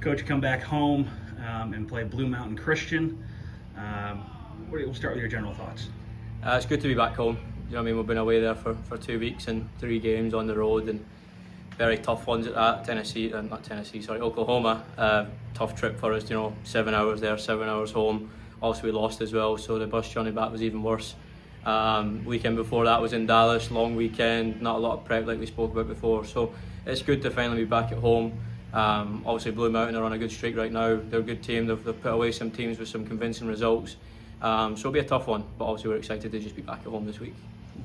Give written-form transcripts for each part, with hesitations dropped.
Coach, come back home and play Blue Mountain Christian. We'll start with your general thoughts. It's good to be back home. You know what I mean? We've been away there for 2 weeks and 3 games on the road, and very tough ones at that. Oklahoma. Tough trip for us, 7 hours there, 7 hours home. Also we lost as well, so the bus journey back was even worse. Weekend before that was in Dallas, long weekend, not a lot of prep like we spoke about before. So it's good to finally be back at home. Obviously Blue Mountain are on a good streak right now. They're a good team. They've put away some teams with some convincing results. So it'll be a tough one, but obviously we're excited to just be back at home this week.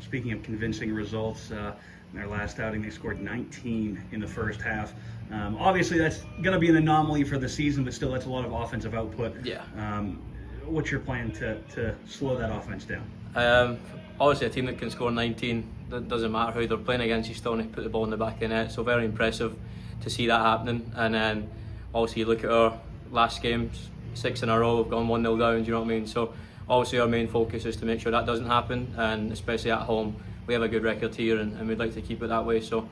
Speaking of convincing results, in their last outing they scored 19 in the first half. Obviously that's going to be an anomaly for the season, but still that's a lot of offensive output. Yeah. What's your plan to slow that offense down? Obviously a team that can score 19, that doesn't matter who they're playing against, you still need to put the ball in the back of the net. So very impressive to see that happening. And then obviously you look at our last games, 6 in a row, we've gone 1-0 down, do you know what I mean? So obviously our main focus is to make sure that doesn't happen, and especially at home we have a good record here, and we'd like to keep it that way. So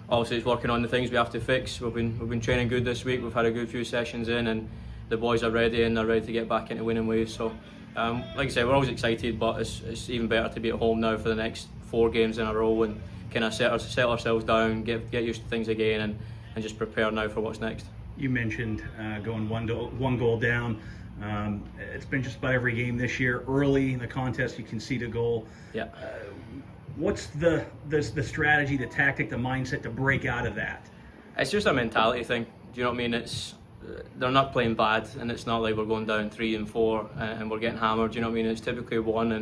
obviously it's working on the things we have to fix. We've been training good this week. We've had a good few sessions in, and the boys are ready and they're ready to get back into winning ways. So like I said, we're always excited, but it's even better to be at home now for the next 4 games in a row and kind of set ourselves down, get used to things again, and just prepare now for what's next. You mentioned going one goal down. It's been just about every game this year. Early in the contest, you concede a goal. Yeah. What's the strategy, the tactic, the mindset to break out of that? It's just a mentality thing. Do you know what I mean? They're not playing bad, and it's not like we're going down 3 and 4 and we're getting hammered. Do you know what I mean? It's typically 1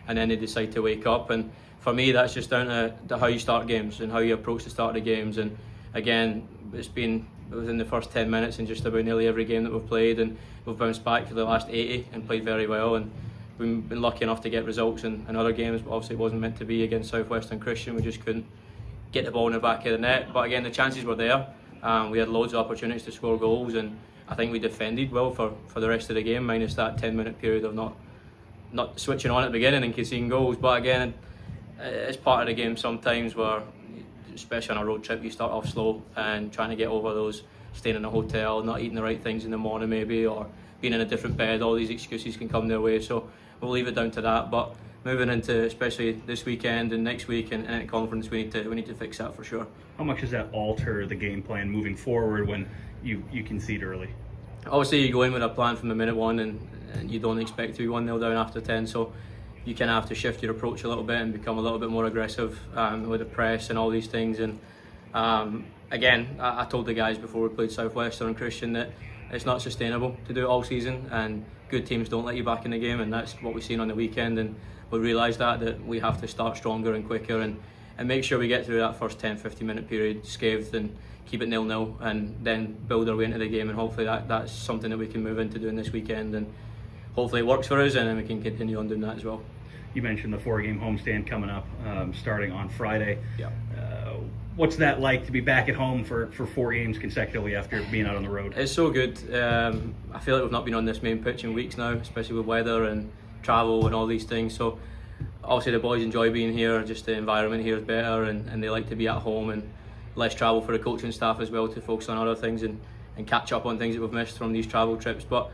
and then they decide to wake up. And for me, that's just down to how you start games and how you approach the start of games. And again, it was in the first 10 minutes in just about nearly every game that we've played, and we've bounced back for the last 80 and played very well, and we've been lucky enough to get results in other games, but obviously it wasn't meant to be against Southwestern Christian. We just couldn't get the ball in the back of the net, but again the chances were there. We had loads of opportunities to score goals, and I think we defended well for the rest of the game, minus that 10-minute period of not switching on at the beginning and conceding goals. But again, it's part of the game sometimes where, especially on a road trip, you start off slow and trying to get over those, staying in a hotel, not eating the right things in the morning maybe, or being in a different bed. All these excuses can come their way, so we'll leave it down to that. But moving into especially this weekend and next week and at conference, we need to fix that for sure. How much does that alter the game plan moving forward when you concede early? Obviously you go in with a plan from the minute one, and you don't expect to be 1-0 down after 10, so you kind of have to shift your approach a little bit and become a little bit more aggressive with the press and all these things. And again, I told the guys before we played Southwestern Christian that it's not sustainable to do it all season, and good teams don't let you back in the game, and that's what we've seen on the weekend. And we realised that we have to start stronger and quicker and make sure we get through that first 10-15 minute period scathed and keep it 0-0, and then build our way into the game. And hopefully that's something that we can move into doing this weekend, and hopefully it works for us, and then we can continue on doing that as well. You mentioned the 4-game homestand coming up, starting on Friday. Yeah. What's that like to be back at home for 4 games consecutively after being out on the road? It's so good. I feel like we've not been on this main pitch in weeks now, especially with weather and travel and all these things. So obviously the boys enjoy being here, just the environment here is better, and they like to be at home, and less travel for the coaching staff as well to focus on other things and catch up on things that we've missed from these travel trips. But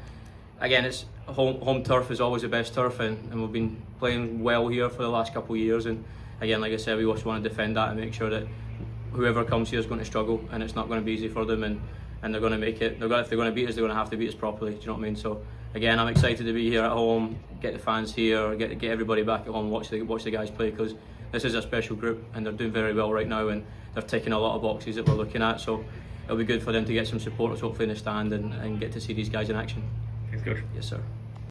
again, it's home turf is always the best turf, and we've been playing well here for the last couple of years. And again, like I said, we just want to defend that and make sure that whoever comes here is going to struggle, and it's not going to be easy for them, and they're going to make it. If they're going to beat us, they're going to have to beat us properly. Do you know what I mean? So again, I'm excited to be here at home, get the fans here, get everybody back at home, watch the guys play, because this is a special group and they're doing very well right now, and they're ticking a lot of boxes that we're looking at. So it'll be good for them to get some supporters hopefully in the stand and get to see these guys in action. Thanks, Coach. Yes, sir.